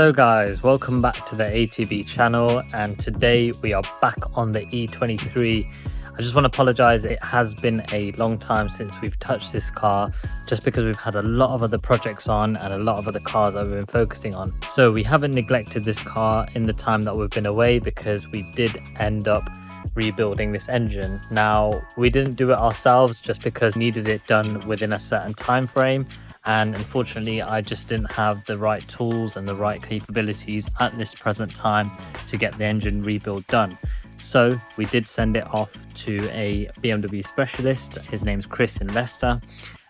Hello guys, welcome back to the ATB channel, and today we are back on the E23. I just want to apologize, it has been a long time since we've touched this car, just because we've had a lot of other projects on and a lot of other cars that we've been focusing on. So we haven't neglected this car in the time that we've been away, because we did end up rebuilding this engine. Now, we didn't do it ourselves just because we needed it done within a certain time frame, and unfortunately I just didn't have the right tools and the right capabilities at this present time to get the engine rebuild done. So we did send it off to a BMW specialist. His name's Chris in Leicester,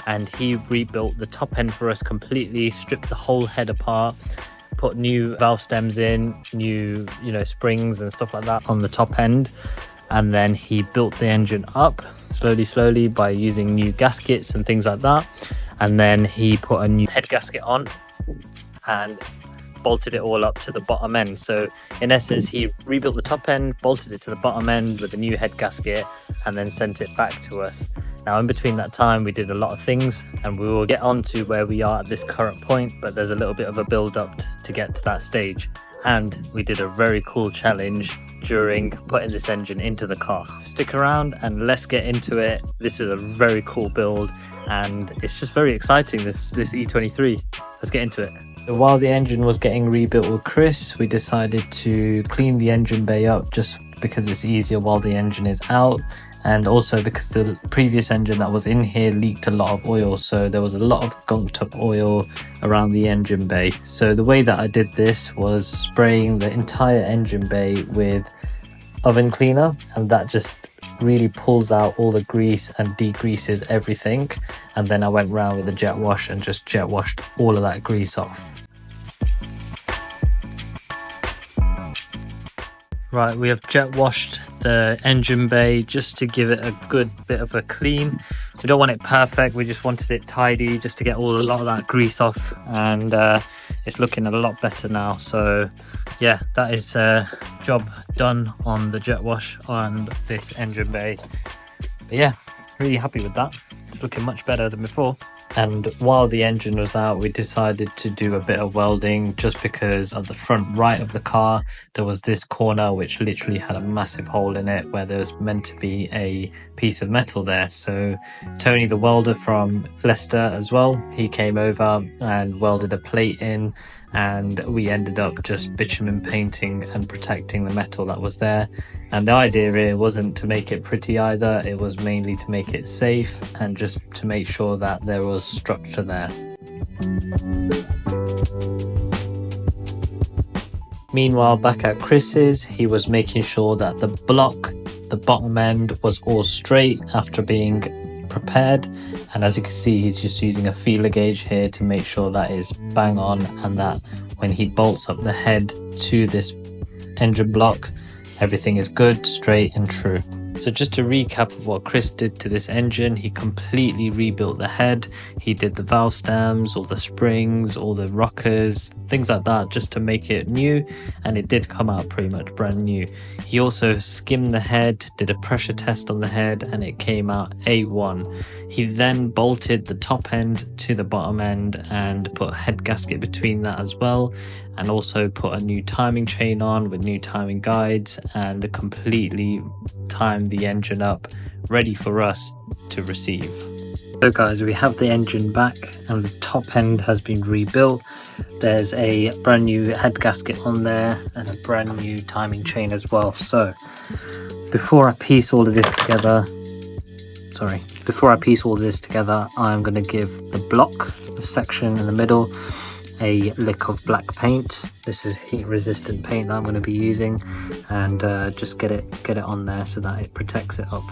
and he rebuilt the top end for us completely, stripped the whole head apart, put new valve stems in, new springs and stuff like that on the top end, and then he built the engine up slowly by using new gaskets and things like that. And then he put a new head gasket on and bolted it all up to the bottom end. So in essence, he rebuilt the top end, bolted it to the bottom end with a new head gasket, and then sent it back to us. Now, in between that time, we did a lot of things, and we will get on to where we are at this current point, but there's a little bit of a build up to get to that stage. And we did a very cool challenge during putting this engine into the car. Stick around and let's get into it. This is a very cool build, and it's just very exciting, this E23. Let's get into it. So while the engine was getting rebuilt with Chris, we decided to clean the engine bay up, just because it's easier while the engine is out, and also because the previous engine that was in here leaked a lot of oil, so there was a lot of gunked up oil around the engine bay. So the way that I did this was spraying the entire engine bay with oven cleaner, and that just really pulls out all the grease and degreases everything. And then I went round with a jet wash and just jet washed all of that grease off. Right, we have jet washed the engine bay just to give it a good bit of a clean. We don't want it perfect, we just wanted it tidy, just to get a lot of that grease off, and it's looking a lot better now. So yeah, that is job done on the jet wash on this engine bay. But yeah, really happy with that. It's looking much better than before. And while the engine was out, we decided to do a bit of welding, just because at the front right of the car there was this corner which literally had a massive hole in it where there was meant to be a piece of metal there. So Tony, the welder from Leicester as well, he came over and welded a plate in, and we ended up just bitumen painting and protecting the metal that was there. And the idea here wasn't to make it pretty either, it was mainly to make it safe and just to make sure that there was structure there. Meanwhile, back at Chris's, he was making sure that the block, the bottom end, was all straight after being prepared. And as you can see, he's just using a feeler gauge here to make sure that is bang on, and that when he bolts up the head to this engine block, everything is good, straight and true. So just to recap of what Chris did to this engine, he completely rebuilt the head, he did the valve stems, all the springs, all the rockers, things like that, just to make it new, and it did come out pretty much brand new. He also skimmed the head, did a pressure test on the head, and it came out A1. He then bolted the top end to the bottom end and put a head gasket between that as well, and also put a new timing chain on with new timing guides, and completely timed the engine up, ready for us to receive. So guys, we have the engine back and the top end has been rebuilt. There's a brand new head gasket on there and a brand new timing chain as well. So before I piece all of this together, I'm going to give the block, the section in the middle, a lick of black paint. This is heat resistant paint that I'm going to be using, and just get it on there so that it protects it up.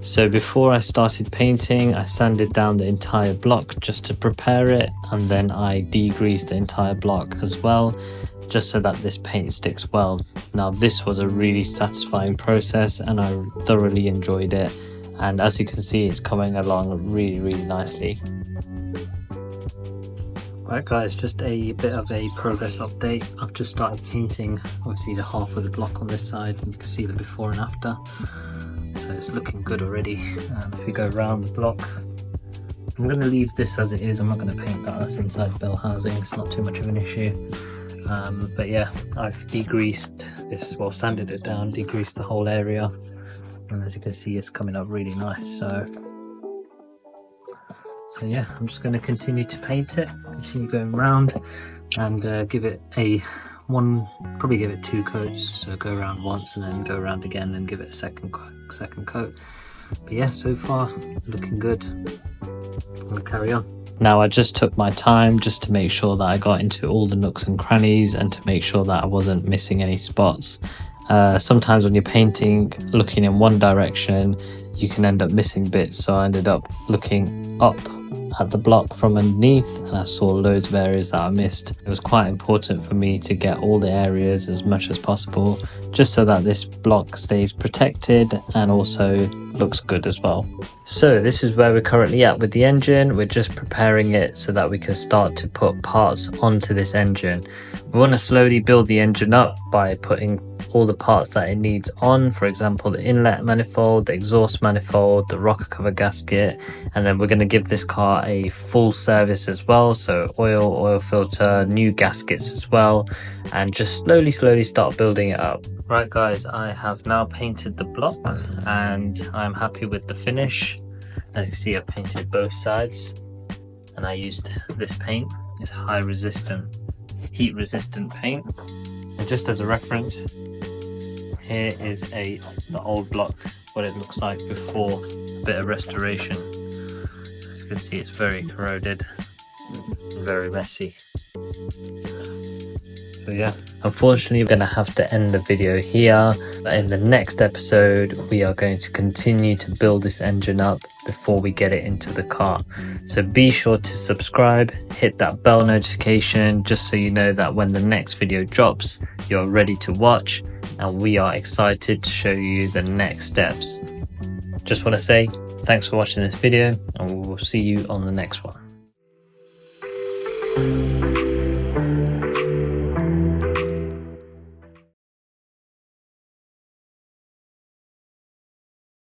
So before I started painting, I sanded down the entire block just to prepare it, and then I degreased the entire block as well, just so that this paint sticks well. Now, this was a really satisfying process and I thoroughly enjoyed it, and as you can see, it's coming along really nicely. Right guys, just a bit of a progress update. I've just started painting obviously the half of the block on this side, and you can see the before and after. So it's looking good already. If we go around the block, I'm going to leave this as it is. I'm not going to paint that as inside bell housing, it's not too much of an issue. But yeah, I've degreased this, well, sanded it down, degreased the whole area, and as you can see, it's coming up really nice. So yeah, I'm just going to continue to paint it, continue going around, and give it probably give it 2 coats. So go around once and then go around again and give it a second coat. But yeah, so far looking good. I'm gonna carry on. Now, I just took my time just to make sure that I got into all the nooks and crannies and to make sure that I wasn't missing any spots. Sometimes when you're painting, looking in one direction, you can end up missing bits. So I ended up looking up at the block from underneath, and I saw loads of areas that I missed. It was quite important for me to get all the areas as much as possible, just so that this block stays protected and also looks good as well. So this is where we're currently at with the engine. We're just preparing it so that we can start to put parts onto this engine. We want to slowly build the engine up by putting all the parts that it needs on, for example the inlet manifold, the exhaust manifold, the rocker cover gasket, and then we're going to give this car a full service as well, so oil filter, new gaskets as well, and just slowly start building it up. Right guys, I have now painted the block and I'm happy with the finish. As you can see, I've painted both sides and I used this paint. It's heat resistant paint. And just as a reference, here is the old block, what it looks like before a bit of restoration. As you can see, it's very corroded and very messy. So yeah, unfortunately we're going to have to end the video here, but in the next episode we are going to continue to build this engine up before we get it into the car. So be sure to subscribe, hit that bell notification, just so you know that when the next video drops you're ready to watch, and we are excited to show you the next steps. Just want to say thanks for watching this video, and we will see you on the next one.